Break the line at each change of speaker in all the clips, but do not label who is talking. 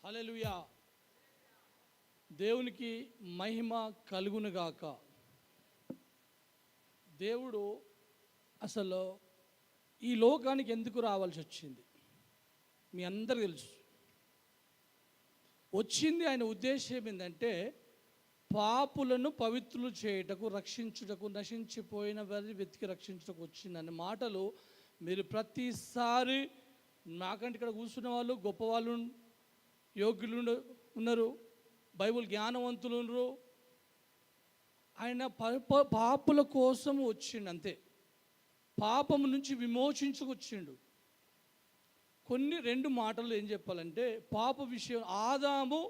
హల్లెలూయా. దేవునికి మహిమ కలుగునుగాక. దేవుడు అసలు ఈ లోకానికి ఎందుకు రావాల్సి వచ్చింది మీ అందరికీ తెలుసు. వచ్చింది ఆయన ఉద్దేశం ఏంటంటే పాపులను పవిత్రులు చేయుటకు, రక్షించుటకు, నశించిపోయిన వారిని వెతికి రక్షించుటకు వచ్చిందనే మాటలు మీరు ప్రతిసారి నాకంటే ఇక్కడ కూర్చున్న వాళ్ళు గొప్పవాళ్ళు, యోగ్యులు ఉన్నారు, బైబిల్ జ్ఞానవంతులు ఉన్నారు. ఆయన పాపుల కోసం వచ్చిండు, అంతే. పాపము నుంచి విమోచించుకొచ్చిండు. రెండు మాటలు ఏం చెప్పాలంటే, పాప విషయం, ఆదాము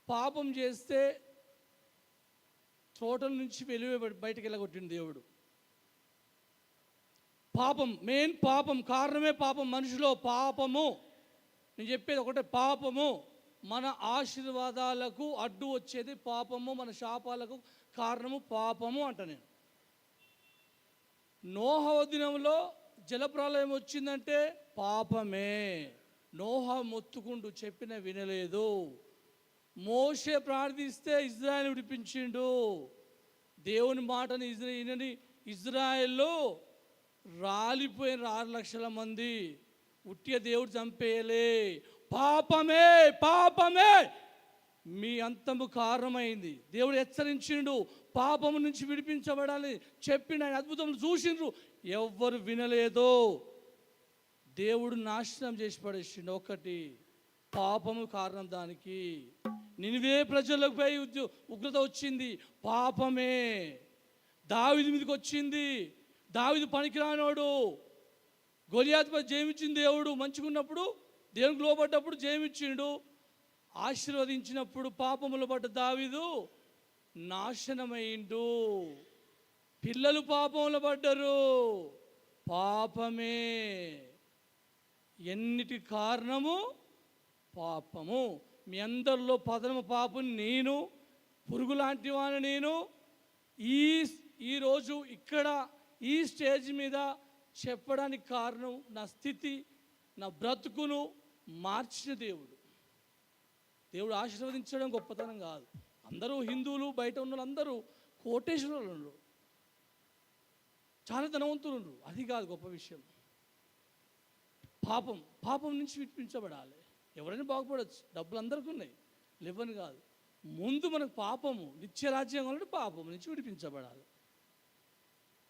పాపం చేస్తే తోటల నుంచి బయటకు వెళ్ళగొట్టిండు దేవుడు. పాపం మెయిన్, పాపం కారణమే పాపం. మనిషిలో పాపము, నేను చెప్పేది ఒకటే, పాపము. మన ఆశీర్వాదాలకు అడ్డు వచ్చేది పాపము, మన శాపాలకు కారణము పాపము అంట నేను. నోహ దినంలో జలప్రలయం వచ్చిందంటే పాపమే. నోహ మొత్తుకుంటూ చెప్పిన వినలేదు. మోషే ప్రార్థిస్తే ఇజ్రాయెల్ విడిపించిండు. దేవుని మాటని వినని ఇజ్రాయెల్లో రాలిపోయిన 6 లక్షల మంది. ఉట్టిగా దేవుడు చంపేయలే. పాపమే, పాపమే మీ అంతము కారణమైంది. దేవుడు హెచ్చరించిండు, పాపము నుంచి విడిపించబడాలి చెప్పిన ఆయన అద్భుతములు చూసిండ్రు, ఎవ్వరు వినలేదు. దేవుడు నాశనం చేసి పడేసిండు. ఒకటి పాపము కారణం. దానికి నినివే ప్రజలపై ఉగ్రత వచ్చింది, పాపమే. దావీదు మీదకి వచ్చింది, దావీదు పనికిరానోడు. గొలియాతుపై జయమిచ్చింది దేవుడు. మంచిగున్నప్పుడు దేవునికి లోబడ్డప్పుడు జయమిచ్చిండు. ఆశీర్వదించినప్పుడు పాపములు పడ్డ దావీదు నాశనమైండు. పిల్లలు పాపములు పడ్డరు, పాపమే. ఎన్నిటి కారణము పాపము. మీ అందరిలో ప్రథమ పాపం నేను, పురుగు లాంటి వాడిని నేను. ఈరోజు ఇక్కడ ఈ స్టేజ్ మీద చెప్పడానికి కారణం నా స్థితి, నా బ్రతుకును మార్చిన దేవుడు. దేవుడు ఆశీర్వదించడం గొప్పతనం కాదు. అందరూ హిందువులు, బయట ఉన్న అందరూ కోటేశ్వరులు, చాలా ధనవంతులు ఉన్నారు, అది కాదు గొప్ప విషయం. పాపం నుంచి విడిపించబడాలి. ఎవరైనా బాగుపడవచ్చు, డబ్బులు అందరికీ ఉన్నాయి, లేవని కాదు. ముందు మనకు పాపము, నిత్యరాజ్యం అంటే పాపం నుంచి విడిపించబడాలి.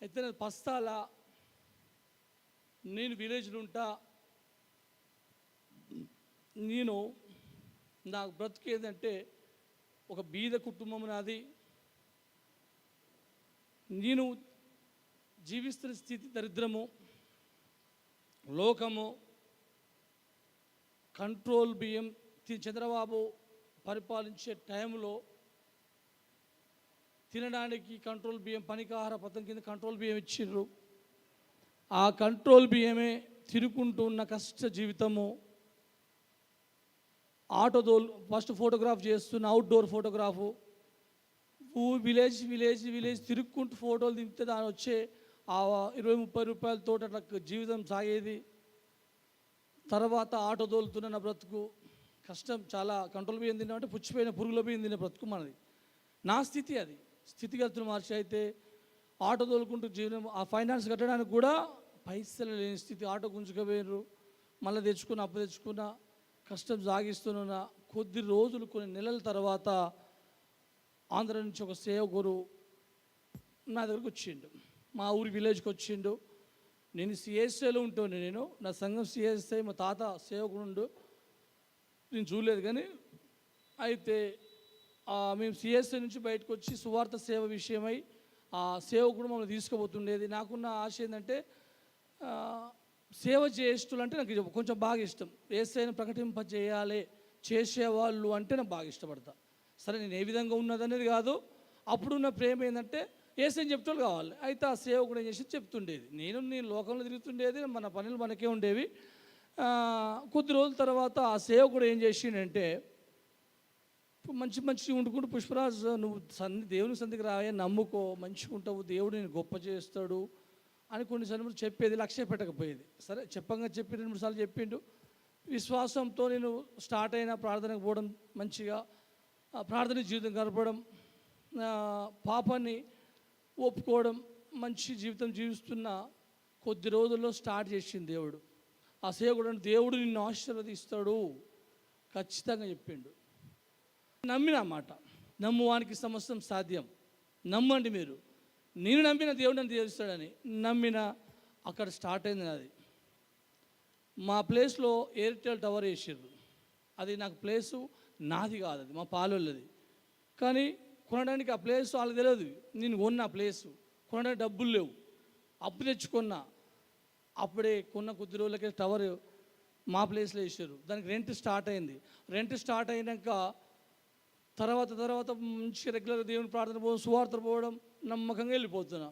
అయితే పస్తాల నేను విలేజ్లో ఉంటా. నేను నాకు బ్రతుకు ఏంటంటే, ఒక బీద కుటుంబం నాది. నేను జీవిస్తున్న స్థితి దరిద్రము, లోకము. కంట్రోల్ బియ్యం చంద్రబాబు పరిపాలించే టైంలో తినడానికి కంట్రోల్ బియ్యం, పనికాహార పథకం కింద కంట్రోల్ బియ్యం ఇచ్చిండ్రు. ఆ కంట్రోల్ బియ్యమే తినుకుంటూ ఉన్న కష్ట జీవితము. ఆటోదోలు ఫస్ట్ ఫోటోగ్రాఫ్ చేస్తున్న, అవుట్డోర్ ఫోటోగ్రాఫు. విలేజ్ తిరుక్కుంటూ ఫోటోలు దింపితే దాని వచ్చే 20-30 రూపాయలతో అట్లా జీవితం సాగేది. తర్వాత ఆటో తోలుతున్న నా బ్రతుకు కష్టం చాలా. కంట్రోల్ బియ్యం తిన్నామంటే పుచ్చిపోయిన పురుగుల బియ్యం తిన్న బ్రతుకు మనది. నా స్థితి అది. స్థితిగతులు మార్చి అయితే ఆటో తోలుకుంటూ జీవనం, ఆ ఫైనాన్స్ కట్టడానికి కూడా పైసలు లేని స్థితి. ఆటో గుంజుకపోయినరు, మళ్ళీ అప్పు తెచ్చుకున్న, కష్టం సాగిస్తున్న కొద్ది రోజులు, కొన్ని నెలల తర్వాత ఆంధ్ర నుంచి ఒక సేవకుడు నా దగ్గరకు వచ్చిండు. మా ఊరి విలేజ్కి వచ్చిండు. నేను సిఎస్ఐలో ఉంటుండే. నా సంఘం సిఎస్ఐ, మా తాత సేవకుడు, నేను చూడలేదు కానీ. అయితే మేము సిఎస్ఐ నుంచి బయటకు వచ్చి సువార్త సేవ విషయమై ఆ సేవకుడు మమ్మల్ని తీసుకుపోతుండేది. నాకున్న ఆశ ఏంటంటే, సేవ చేస్తులు అంటే నాకు కొంచెం బాగా ఇష్టం. ఏసైని ప్రకటింపజేయాలి చేసేవాళ్ళు అంటే నాకు బాగా ఇష్టపడతా. సరే, నేను ఏ విధంగా ఉన్నదనేది కాదు, అప్పుడున్న ప్రేమ ఏంటంటే ఏసైని చెప్తూ కావాలి. అయితే ఆ సేవకుడు ఏం చేసి చెప్తుండేది. నేను లోకంలో తిరుగుతుండేది, మన పనులు మనకే ఉండేవి. కొద్ది రోజుల తర్వాత ఆ సేవకుడు ఏం చేసిండంటే, మంచి వండుకుంటూ, పుష్పరాజ్ నువ్వు దేవుని సంధికి రాయే, నమ్ముకో, మంచిగా ఉంటావు, దేవుడు నేను గొప్ప చేస్తాడు అని కొన్నిసార్లు చెప్పేది. లక్ష్య పెట్టకపోయేది. సరే, చెప్పి 2-3 సార్లు చెప్పిండు. విశ్వాసంతో నేను స్టార్ట్ అయిన ప్రార్థనకు పోవడం, మంచిగా ప్రార్థన జీవితం గడపడం, పాపాన్ని ఒప్పుకోవడం, మంచి జీవితం జీవిస్తున్న కొద్ది రోజుల్లో స్టార్ట్ చేసింది దేవుడు. ఆ సేవకుడు దేవుడు నిన్ను ఆశీర్వదిస్తాడు ఖచ్చితంగా చెప్పిండు. నమ్మిన మాట, నమ్మువానికి సమస్తం సాధ్యం. నమ్మండి మీరు. నేను నమ్మిన దేవుడు నన్ను తీరుస్తాడని నమ్మిన అక్కడ స్టార్ట్ అయింది నాది. మా ప్లేస్లో ఎయిర్టెల్ టవర్ వేసారు. అది నాకు ప్లేసు నాది కాదు, అది మా పాలోళ్ళది. కానీ కొనడానికి ఆ ప్లేస్ వాళ్ళకి తెలియదు. నేను కొన్న ప్లేసు కొనడానికి డబ్బులు లేవు, అప్పు తెచ్చుకున్నా. అప్పుడే కొన్న కొద్ది రోజులకే టవర్ మా ప్లేస్లో వేసారు. దానికి రెంట్ స్టార్ట్ అయింది. రెంట్ స్టార్ట్ అయినాక తర్వాత మంచిగా రెగ్యులర్గా దేవుని ప్రార్థన పోవడం, సువార్త పోవడం, నమ్మకంగా వెళ్ళిపోతున్నా.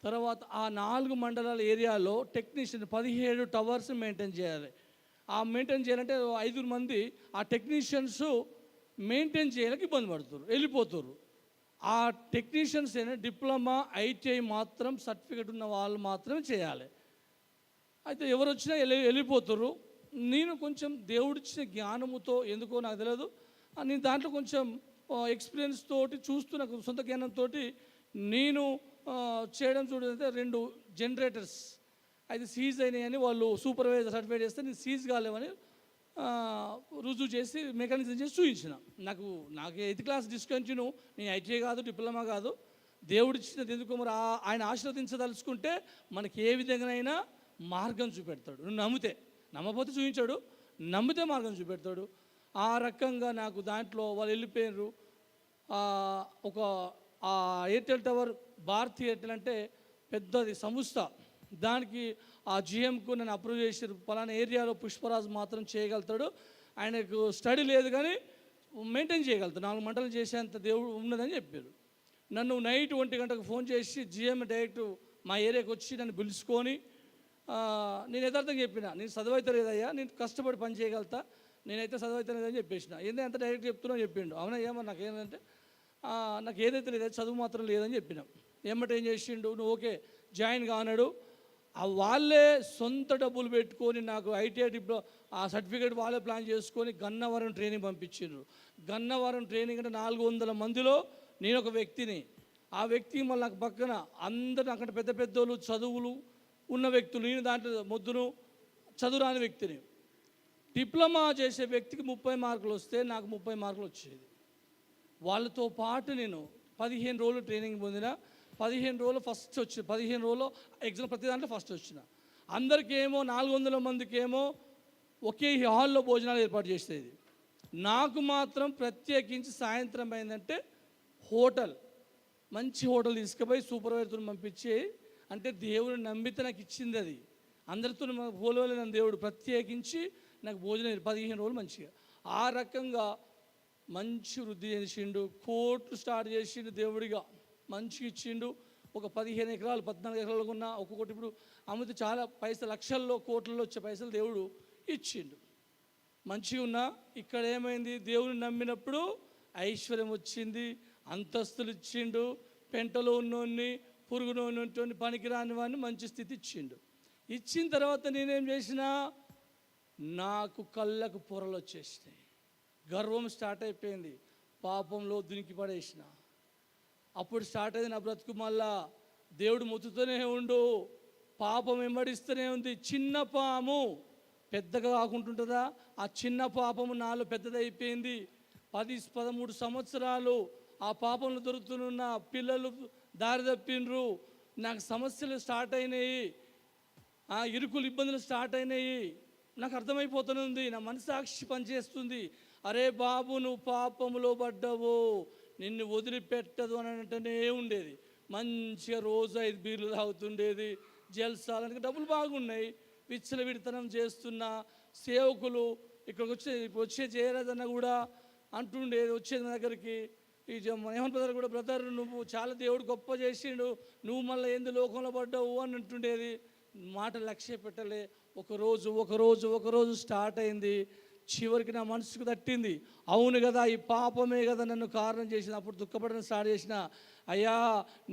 తర్వాత ఆ 4 మండలాల ఏరియాలో టెక్నీషియన్ 17 టవర్స్ మెయింటైన్ చేయాలి. ఆ మెయింటైన్ చేయాలంటే 5 మంది ఆ టెక్నీషియన్స్ మెయింటైన్ చేయడానికి ఇబ్బంది పడుతున్నారు, వెళ్ళిపోతున్నారు. ఆ టెక్నీషియన్స్ అయినా డిప్లొమా, ఐటీఐ మాత్రం సర్టిఫికెట్ ఉన్న వాళ్ళు మాత్రమే చేయాలి. అయితే ఎవరు వచ్చినా వెళ్ళిపోతున్నారు. నేను కొంచెం దేవుడిచ్చిన జ్ఞానముతో, ఎందుకో నాకు తెలియదు, నేను దాంట్లో కొంచెం ఎక్స్పీరియన్స్ తోటి చూస్తున్న సొంత జ్ఞానంతో నేను చేయడం చూడంటే 2 జనరేటర్స్ అయితే సీజ్ అయినాయని వాళ్ళు సూపర్వైజర్ సర్టిఫైడ్ చేస్తే నేను సీజ్ కాలేమని రుజువు చేసి మెకానిజం చేసి చూపించిన. నాకు 8th క్లాస్ డిస్కంటిన్యూ, నేను ఐటీఐ కాదు, డిప్లొమా కాదు. దేవుడు ఇచ్చినది ఎందుకో మరి ఆయన ఆశీర్వదించదలుచుకుంటే మనకి ఏ విధంగానైనా మార్గం చూపెడతాడు. నువ్వు నమ్మితే, నమ్మకపోతే చూపించాడు, నమ్మితే మార్గం చూపెడతాడు. ఆ రకంగా నాకు దాంట్లో వాళ్ళు వెళ్ళిపోయినారు. ఒక ఎయిర్టెల్ టవర్, భారతీ ఎయిర్టెల్ అంటే పెద్దది సంస్థ. దానికి ఆ జిఎంకు నన్ను అప్రూవ్ చేసారు. పలానా ఏరియాలో పుష్పరాజు మాత్రం చేయగలుగుతాడు, ఆయనకు స్టడీ లేదు కానీ మెయింటైన్ చేయగలుగుతాడు, 4 మంటలు చేసేంత దేవుడు ఉన్నదని చెప్పారు. నన్ను నైట్ 1 గంటకు ఫోన్ చేసి జిఎం డైరెక్ట్ మా ఏరియాకి వచ్చి నన్ను పిలుచుకొని, నేను యథార్థంగా చెప్పిన, నేను చదువైతే లేదయ్యా, నేను కష్టపడి పని చేయగలుగుతా, నేనైతే చదువైతే లేదని చెప్పేసిన. ఏంటంటే అంత డైరెక్ట్ చెప్తున్నావు చెప్పిండు. అవునా ఏమో నాకేంటంటే నాకు ఏదైతే లేదో చదువు మాత్రం లేదని చెప్పిన. ఏమంటే ఏం చేసిండు, నువ్వు ఓకే జాయిన్ కానాడు. వాళ్ళే సొంత డబ్బులు పెట్టుకొని నాకు ఐటీఐ ఆ సర్టిఫికేట్ వాళ్ళే ప్లాన్ చేసుకొని గన్నవరం ట్రైనింగ్ పంపించారు. గన్నవరం ట్రైనింగ్ అంటే 400 మందిలో నేను ఒక వ్యక్తిని. ఆ వ్యక్తి మళ్ళీ నాకు పక్కన అందరు అక్కడ పెద్ద పెద్దోళ్ళు, చదువులు ఉన్న వ్యక్తులు, నేను దాంట్లో మొద్దును చదువురాని వ్యక్తిని. డిప్లొమా చేసే వ్యక్తికి 30 మార్కులు వస్తే నాకు 30 మార్కులు వచ్చేది. వాళ్ళతో పాటు నేను 15 రోజులు ట్రైనింగ్ పొందిన. 15 రోజులు ఫస్ట్ వచ్చి 15 రోజులు ఎగ్జామ్ ప్రతి దాంట్లో ఫస్ట్ వచ్చిన. అందరికేమో 400 మందికేమో ఒకే హాల్లో భోజనాలు ఏర్పాటు చేసేది. నాకు మాత్రం ప్రత్యేకించి సాయంత్రం అయిందంటే హోటల్, మంచి హోటల్ తీసుకుపోయి సూపర్వైజర్తో పంపించి, అంటే దేవుని నమ్మితే నాకు ఇచ్చింది అది. అందరితో పోలేని దేవుడు ప్రత్యేకించి నాకు భోజనం 15 రోజులు మంచిగా. ఆ రకంగా మంచి వృద్ధి చేసిండు. కోట్లు స్టార్ట్ చేసిండు దేవుడిగా, మంచిగా ఇచ్చిండు. ఒక 15 ఎకరాలు 14 ఎకరాలు ఉన్న ఒక్కొక్కటి ఇప్పుడు అమ్మితే చాలా పైసలు, లక్షల్లో కోట్లలో వచ్చే పైసలు దేవుడు ఇచ్చిండు. మంచిగా ఉన్నా. ఇక్కడ ఏమైంది, దేవుని నమ్మినప్పుడు ఐశ్వర్యం వచ్చింది, అంతస్తులు ఇచ్చిండు. పెంటలో ఉన్నోన్ని, పురుగులో ఉన్నటువంటి పనికిరాని వాడిని మంచి స్థితి ఇచ్చిండు. ఇచ్చిన తర్వాత నేనేం చేసినా, నాకు కళ్ళకు పొరలు వచ్చేసినాయి, గర్వం స్టార్ట్ అయిపోయింది, పాపంలో దునికి పడేసిన. అప్పుడు స్టార్ట్ అయింది నా బ్రతుకు. మళ్ళా దేవుడు మొత్తుతూనే ఉండు, పాపం వెంబడిస్తూనే ఉంది. చిన్న పాము పెద్దగా కాకుంటుంటుందా, ఆ చిన్న పాపము నాలో పెద్దదైపోయింది. 10-13 సంవత్సరాలు ఆ పాపంలో దొరుకుతున్న పిల్లలు దారి తప్పినరు. నాకు సమస్యలు స్టార్ట్ అయినాయి, ఆ ఇరుకులు ఇబ్బందులు స్టార్ట్ అయినాయి. నాకు అర్థమైపోతుంది, నా మనసాక్షి పనిచేస్తుంది. అరే బాబు, నువ్వు పాపములో పడ్డావు, నిన్ను వదిలిపెట్టదు అని అంటేనే ఉండేది. మంచిగా రోజు 5 బీర్లు తాగుతుండేది, జల్సాలనికి డబ్బులు బాగున్నాయి, విచ్చలవిడితనం చేస్తున్న సేవకులు ఇక్కడికి వచ్చే చేయరాదన్న కూడా అంటుండేది. వచ్చేది నా దగ్గరికి ఈ మోహన్ బ్రదర్ కూడా, బ్రదర్ నువ్వు చాలా దేవుడు గొప్ప చేసిండు, నువ్వు మళ్ళీ ఏంది లోకంలో పడ్డావు అని అంటుండేది. మాట లక్ష్య పెట్టలే. ఒకరోజు స్టార్ట్ అయింది. చివరికి నా మనసుకు తట్టింది. అవును కదా, ఈ పాపమే కదా నన్ను కారణం చేసింది. అప్పుడు దుఃఖపడడం స్టార్ట్ చేసిన. అయ్యా,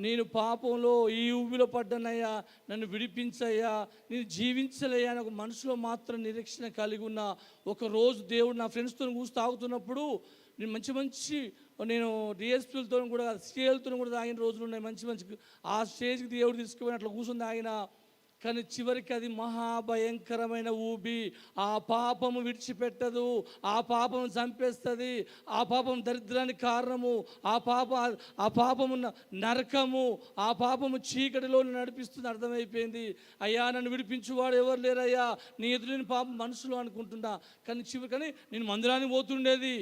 నేను పాపంలో ఈ ఊబిలో పడ్డానయ్యా, నన్ను విడిపించయ్యా, నేను జీవించలేయా అని ఒక మనసులో మాత్రం నిరీక్షణ కలిగి ఉన్న ఒకరోజు దేవుడు నా ఫ్రెండ్స్తో కూర్చు తాగుతున్నప్పుడు, నేను నేను డిఎస్పీలతో కూడా స్కేల్తో కూడా తాగిన రోజులు ఉన్నాయి. మంచి ఆ స్టేజ్కి దేవుడు తీసుకుపోయిన అట్లా కూర్చొని తాగిన. కానీ చివరికి అది మహాభయంకరమైన ఊబి. ఆ పాపము విడిచిపెట్టదు, ఆ పాపము చంపేస్తుంది, ఆ పాపం దరిద్రానికి కారణము, ఆ పాపము నరకము, ఆ పాపము చీకటిలో నడిపిస్తుంది. అర్థమైపోయింది. అయ్యా, నన్ను విడిపించువాడు ఎవరు లేరయ్యా, నీ ఎదురుని పాపం మనసులో అనుకుంటున్నా. కానీ నేను మందిరానికి పోతుండేది,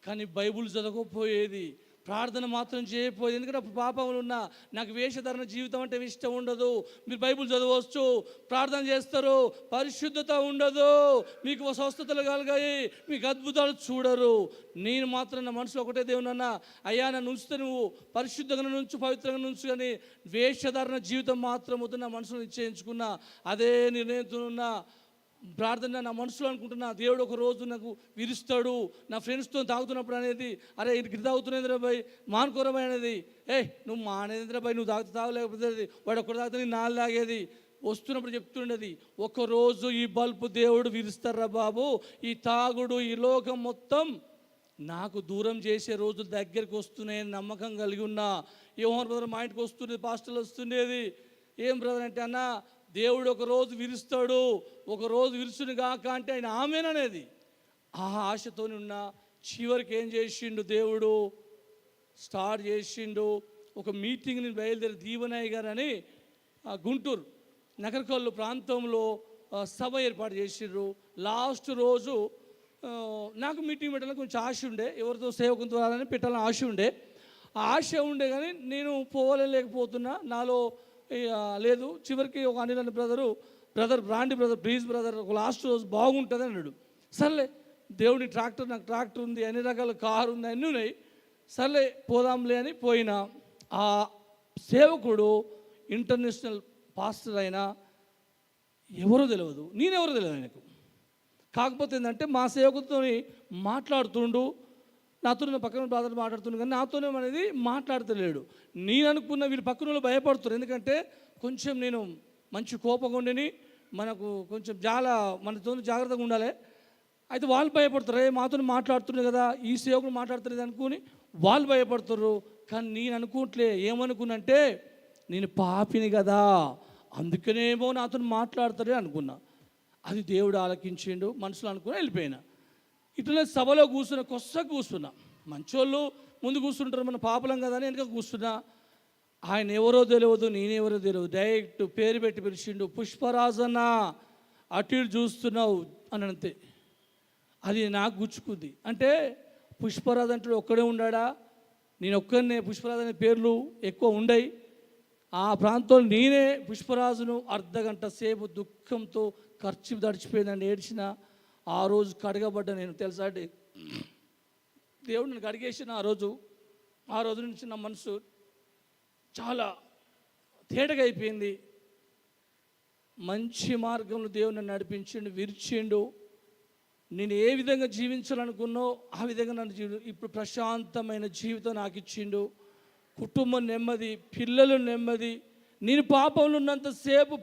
కానీ బైబుల్ చదవకపోయేది, ప్రార్థన మాత్రం చేయకపోయేది. ఎందుకంటే అప్పుడు పాపములు ఉన్నా. నాకు వేషధారణ జీవితం అంటే ఇష్టం ఉండదు. మీరు బైబుల్ చదవచ్చు, ప్రార్థన చేస్తారు, పరిశుద్ధత ఉండదు, మీకు స్వస్థతలు కలగాయి, మీకు అద్భుతాలు చూడరు. నేను మాత్రం నా మనసులో ఒకటే దేవునన్నా, అయ్యా నన్ను ఉంచితే నువ్వు పరిశుద్ధంగా నుంచు, పవిత్రంగా నుంచు, కానీ వేషధారణ జీవితం మాత్రం వద్దు నా మనసులో నిశ్చయించుకున్నా. అదే నిర్ణయంతో ఉన్నా. ప్రార్థన నా మనసులో అనుకుంటున్నా, దేవుడు ఒక రోజు నాకు విరుస్తాడు. నా ఫ్రెండ్స్తో తాగుతున్నప్పుడు అనేది, అరే ఇది తాగుతున్నేంద్ర భయ్, మానుకోరబాయ్ అనేది, నువ్వు మానేంద్ర భయ్, నువ్వు తాగలేకపోతే వాడు ఒక్కడు తాగితే నేను నాలుగు తాగేది. వస్తున్నప్పుడు చెప్తుండేది, ఒకరోజు ఈ బల్బు దేవుడు విరుస్తారా బాబు, ఈ తాగుడు ఈ లోకం మొత్తం నాకు దూరం చేసే రోజులు దగ్గరికి వస్తున్నాయని నమ్మకం కలిగి ఉన్నా. యోహాన్ బ్రదర్ మా ఇంటికి వస్తుండేది, పాస్టర్లు వస్తుండేది. ఏం బ్రదర్ అంటే, అన్న దేవుడు ఒకరోజు విరుస్తాడు, ఒకరోజు విరుసుని గాక అంటే ఆయన ఆమెననేది. ఆ ఆశతోని ఉన్న. చివరికి ఏం చేసిండు దేవుడు, స్టార్ట్ చేసిండు. ఒక మీటింగ్ని బయలుదేరి దీవనాయ్ గారు అని గుంటూరు నగరకల్లు ప్రాంతంలో సభ ఏర్పాటు చేసిండ్రు. లాస్ట్ రోజు నాకు మీటింగ్ పెట్టాలని కొంచెం ఆశ ఉండే, ఎవరితో సేవకులతో రాలని పెట్టాలని ఆశ ఉండే. ఆ ఆశ ఉండే కానీ నేను పోలేకపోతున్నా, నాలో లేదు. చివరికి ఒక Anil brother brandy brother please brother ఒక లాస్ట్ రోజు బాగుంటుంది అన్నాడు. సర్లే, దేవుడి ట్రాక్టర్, నాకు ట్రాక్టర్ ఉంది, అన్ని రకాల కారు ఉంది, అన్నీ ఉన్నాయి, సర్లే పోదాంలే అని పోయినా. ఆ సేవకుడు ఇంటర్నేషనల్ పాస్టర్ అయినా ఎవరో తెలియదు, నేనెవరో తెలియదు ఆయనకు. కాకపోతే ఏంటంటే మా సేవకుడితో మాట్లాడుతుండు, నాతో పక్కన బ్రదర్ మాట్లాడుతున్నాడు, కానీ నాతోనే అనేది మాట్లాడతలేడు. నేను అనుకున్న వీళ్ళు పక్కన వాళ్ళు భయపడుతున్నారు, ఎందుకంటే కొంచెం నేను మంచి కోపంగా ఉండని, మనకు కొంచెం మనతో జాగ్రత్తగా ఉండాలి. అయితే వాళ్ళు భయపడతారు, మాతో మాట్లాడుతున్నాయి కదా, ఈ సేవకులు మాట్లాడుతుంది అనుకుని వాళ్ళు భయపడుతున్నారు. కానీ నేను అనుకోవట్లే, ఏమనుకున్నంటే నేను పాపిని కదా, అందుకనేమో నాతో మాట్లాడతారే అనుకున్నా. అది దేవుడు ఆలకించిండు, మనసులో అనుకుని వెళ్ళిపోయినా. ఇట్లనే సభలో కూర్చున్నా. మంచోళ్ళు ముందు కూర్చుంటారు, మన పాపలం కదా అని వెనక కూర్చున్నా. ఆయన ఎవరో తెలియదు, నేనెవరో తెలియదు, డైరెక్ట్ పేరు పెట్టి పిలిచిండు, పుష్పరాజన్న అటు ఇటు చూస్తున్నావు అని అంతే. అది నాకు గుచ్చుకుంది. అంటే పుష్పరాజు అంటే ఒక్కడే ఉన్నాడా, నేను ఒక్కడనే, పుష్పరాజు అనే పేర్లు ఎక్కువ ఉండయి. ఆ ప్రాంతంలో నేనే పుష్పరాజును. అర్ధగంట సేపు దుఃఖంతో ఖర్చు దడిచిపోయిందని ఏడ్చిన. ఆ రోజు కడగబడ్డా నేను, తెలుసా అండి, దేవుడు నన్ను కడిగేసిన. ఆ రోజు నుంచి నా మనసు చాలా తేటగా అయిపోయింది. మంచి మార్గంలో దేవుడు నన్ను నడిపించిండు, విరిచిండు. నేను ఏ విధంగా జీవించాలనుకున్నో ఆ విధంగా నన్ను ఇప్పుడు ప్రశాంతమైన జీవితం నాకు ఇచ్చిండు. కుటుంబం నెమ్మది, పిల్లలు నెమ్మది. నేను పాపంలో ఉన్నంతసేపు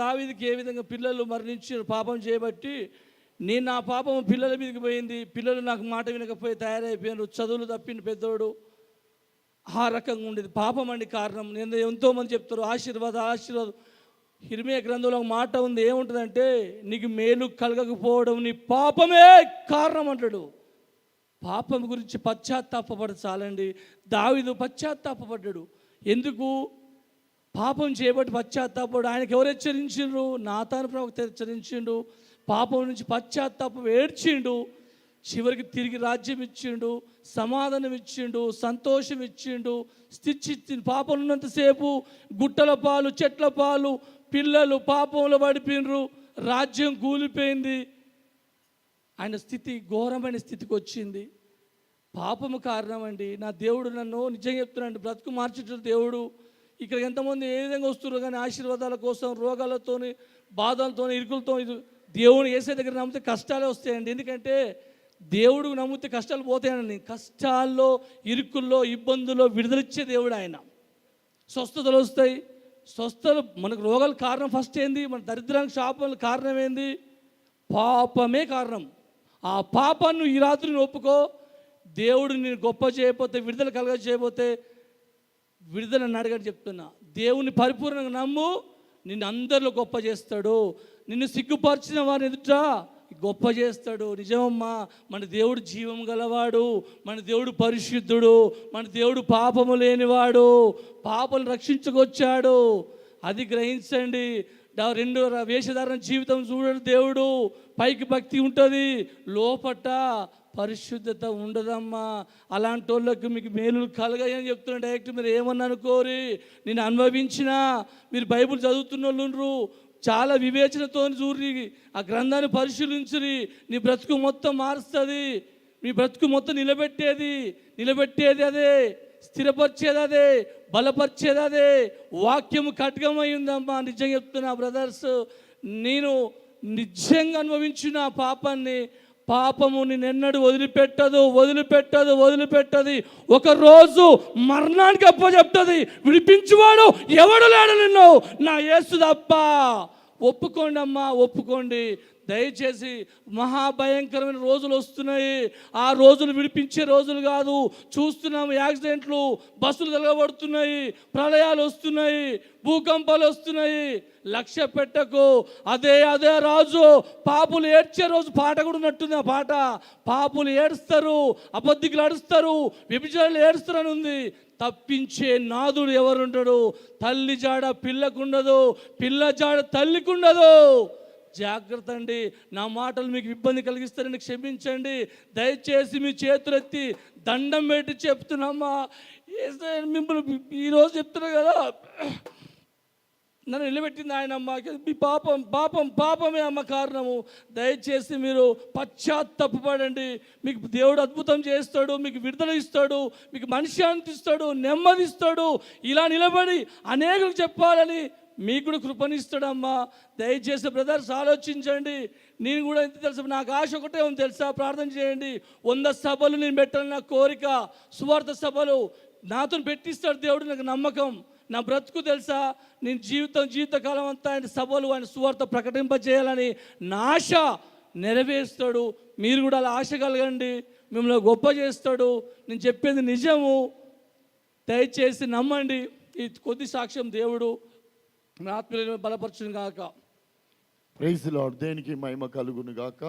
దావీదుకి ఏ విధంగా పిల్లలు మరణించారు పాపం చేయబట్టి, నేను నా పాపం పిల్లల మీదకి పోయింది. పిల్లలు నాకు మాట వినకపోయి తయారైపోయారు, చదువులు తప్పిండు పెద్దోడు. ఆ రకంగా ఉండేది. పాపం అండి కారణం. నేను ఎంతోమంది చెప్తారు ఆశీర్వాదం. యిర్మీయా గ్రంథంలో ఒక మాట ఉంది, ఏముంటుందంటే, నీకు మేలు కలగకపోవడం నీ పాపమే కారణం అంటాడు. పాపం గురించి పశ్చాత్తాపపడు చాలండి. దావీదు పశ్చాత్తాపడ్డాడు. ఎందుకు పాపం చేయబట్టి పశ్చాత్తాపడు? ఆయనకు ఎవరు హెచ్చరించిండ్రు? నాతాను ప్రవక్త హెచ్చరించిండు. పాపం నుంచి పశ్చాత్తాపం ఏడ్చిండు. చివరికి తిరిగి రాజ్యం ఇచ్చిండు, సమాధానం ఇచ్చిండు, సంతోషం ఇచ్చిండు, స్థితి ఇచ్చిండు. పాపం ఉన్నంతసేపు గుట్టల పాలు, చెట్ల పాలు, పిల్లలు పాపంలో పడిపోయినరు, రాజ్యం కూలిపోయింది. ఆయన స్థితి ఘోరమైన స్థితికి వచ్చింది. పాపము కారణం అండి. నా దేవుడు నన్ను నిజంగా చెప్తున్నాడు, బ్రతుకు మార్చేట దేవుడు. ఇక్కడ ఎంతమంది ఏ విధంగా వస్తున్నారు కానీ ఆశీర్వాదాల కోసం రోగాలతో, బాధలతో, ఇరుకులతో దేవుడు యేసయ్య దగ్గర నమ్మితే కష్టాలే వస్తాయండి. ఎందుకంటే దేవుడు నమ్మితే కష్టాలు పోతాయండి. కష్టాల్లో, ఇరుకుల్లో, ఇబ్బందుల్లో విడుదలిచ్చే దేవుడు ఆయన. స్వస్థతలు వస్తాయి. స్వస్థతలు, మనకు రోగాల కారణం ఫస్ట్ ఏంది? మన దరిద్రానికి, శాపాలకు కారణం ఏంది? పాపమే కారణం. ఆ పాపాన్ని ఈ రాత్రి నువ్వు ఒప్పుకో. దేవుడు నేను గొప్ప చేయకపోతే, విడుదల కలగ చేయకపోతే విడుదలని అడగని చెప్తున్నా. దేవుని పరిపూర్ణంగా నమ్ము, నిన్ను అందరిలో గొప్ప చేస్తాడు. నిన్ను సిగ్గుపరిచిన వారిని ఎదుట గొప్ప చేస్తాడు. నిజమమ్మా, మన దేవుడు జీవం గలవాడు, మన దేవుడు పరిశుద్ధుడు, మన దేవుడు పాపము లేనివాడు, పాపలు రక్షించుకొచ్చాడు. అది గ్రహించండి. రెండు వేషధారణ జీవితం చూడడు దేవుడు. పైకి భక్తి ఉంటుంది, లోపట పరిశుద్ధత ఉండదమ్మా. అలాంటి వాళ్ళకి మీకు మేలులు కలగాయని చెప్తున్నా. డైరెక్ట్ మీరు ఏమన్నా అనుకోరి, నేను అనుభవించినా. మీరు బైబిల్ చదువుతున్న వాళ్ళు చాలా వివేచనతో చూరి, ఆ గ్రంథాన్ని పరిశీలించురి. నీ బ్రతుకు మొత్తం మారుస్తుంది. నీ బ్రతుకు మొత్తం నిలబెట్టేది అదే, స్థిరపరిచేది అదే, బలపరిచేది అదే. వాక్యము ఖడ్గమై ఉందమ్మా. నిజంగా చెప్తున్నా బ్రదర్స్, నేను నిజంగా అనుభవించిన పాపాన్ని. పాపము నిన్నెన్నడు వదిలిపెట్టదు. ఒకరోజు మరణానికి అప్పచెప్తుంది. విడిపించువాడు ఎవడు లేడు నిన్ను, నా యేసు తప్ప. ఒప్పుకోండి అమ్మా, ఒప్పుకోండి దయచేసి. మహాభయంకరమైన రోజులు వస్తున్నాయి. ఆ రోజులు విడిపించే రోజులు కాదు. చూస్తున్నాము యాక్సిడెంట్లు, బస్సులు తగలబడుతున్నాయి, ప్రళయాలు వస్తున్నాయి, భూకంపాలు వస్తున్నాయి. లక్ష్య పెట్టకు. అదే రాజు. పాపులు ఏడ్చే రోజు పాట కూడా ఉన్నట్టుంది. ఆ పాట, పాపులు ఏడుస్తారు, అబద్ధికులు అడుస్తారు, వ్యభిచారులు ఏడుస్తారని ఉంది. తప్పించే నాదుడు ఎవరుంటాడు? తల్లి జాడ పిల్లకుండదు, పిల్ల జాడ తల్లికుండదు. జాగ్రత్త అండి. నా మాటలు మీకు ఇబ్బంది కలిగిస్తారని క్షమించండి. దయచేసి మీ చేతులెత్తి దండం పెట్టి చెప్తున్నామ్మా. మిమ్మల్ని ఈరోజు చెప్తున్నా కదా, నన్ను నిలబెట్టింది ఆయనమ్మ. మీ పాపమే అమ్మ కారణము. దయచేసి మీరు పశ్చాత్తాపపడండి. మీకు దేవుడు అద్భుతం చేస్తాడు, మీకు విడుదల ఇస్తాడు, మీకు మనశ్శాంతి ఇస్తాడు, నెమ్మది ఇస్తాడు. ఇలా నిలబడి అనేకులకు చెప్పాలని మీకు కూడా కృపనిస్తాడమ్మా. దయచేసి బ్రదర్స్ ఆలోచించండి. నేను కూడా ఎంత తెలుసా, నాకు ఆశ ఒకటే ఉంది తెలుసా, ప్రార్థన చేయండి. 100 సభలు నేను పెట్టాలని నా కోరిక. సువార్త సభలు నాతో పెట్టిస్తాడు దేవుడు, నాకు నమ్మకం. నా బ్రతుకు తెలుసా, నేను జీవితకాలం అంతా ఆయన సభలు, ఆయన సువార్త ప్రకటింపజేయాలని నా ఆశ నెరవేరుస్తాడు. మీరు కూడా అలా ఆశ కలగండి, మిమ్మల్ని గొప్ప చేస్తాడు. నేను చెప్పేది నిజము. దయచేసి నమ్మండి. ఈ కొద్ది సాక్ష్యం దేవుడు మీ ఆత్మీయులను బలపరచును గాక.
Praise the lord. దేనికి మహిమ కలుగును గాక.